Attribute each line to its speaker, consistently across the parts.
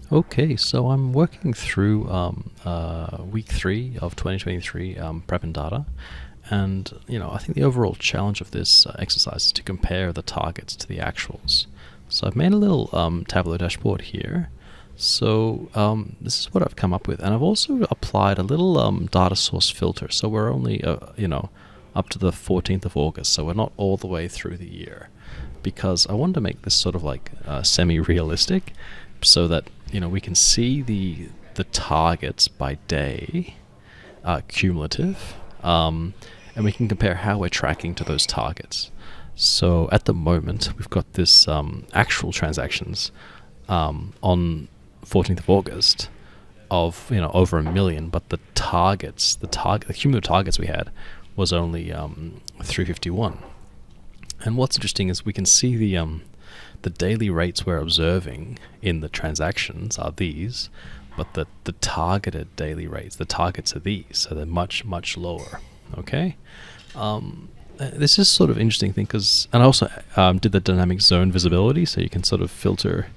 Speaker 1: Okay, so I'm working through week 3 of 2023 Preppin data, and I think the overall challenge of this exercise is to compare the targets to the actuals. So I've made a little Tableau dashboard here. So this is what I've come up with, and I've also applied a little data source filter. So we're only up to the 14th of August, so we're not all the way through the year, because I wanted to make this sort of like semi-realistic, so that we can see the targets by day, cumulative, and we can compare how we're tracking to those targets. So at the moment, we've got this actual transactions on 14th of August of over 1 million, but the cumulative targets we had was only 351. And what's interesting is we can see the daily rates we're observing in the transactions are these, but the targeted daily rates, the targets are these, so they're much, much lower. Okay, this is sort of interesting thing and I also did the dynamic zone visibility, so you can sort of filter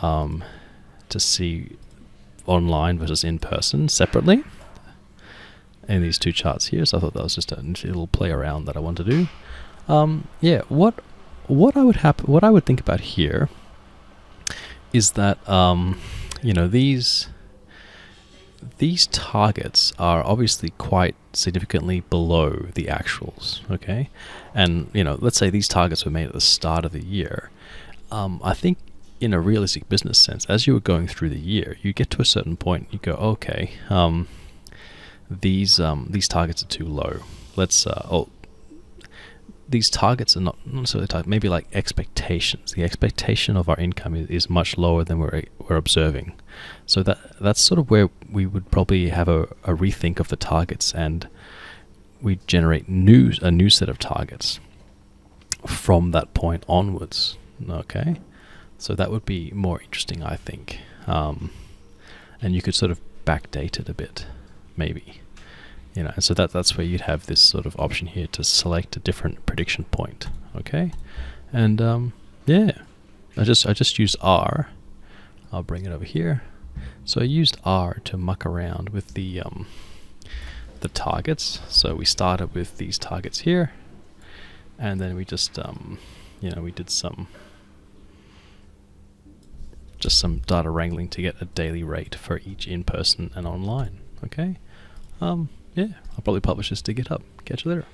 Speaker 1: to see online versus in person separately in these two charts here. So I thought that was just a little play around that I want to do. Yeah, what I would think about here is that these targets are obviously quite significantly below the actuals. Okay, and let's say these targets were made at the start of the year. I think in a realistic business sense, as you were going through the year, you get to a certain point, you go, okay, these targets are too low. These targets are not necessarily targets, maybe like expectations. The expectation of our income is much lower than we're observing. So that's sort of where we would probably have a rethink of the targets, and we generate a new set of targets from that point onwards. Okay, so that would be more interesting, I think. And you could sort of backdate it a bit, maybe. And so that's where you'd have this sort of option here to select a different prediction point. Okay, and yeah, I just used R. I'll bring it over here. So I used R to muck around with the targets. So we started with these targets here, and then we just we did some data wrangling to get a daily rate for each in-person and online. Okay. Yeah, I'll probably publish this to GitHub. Catch you later.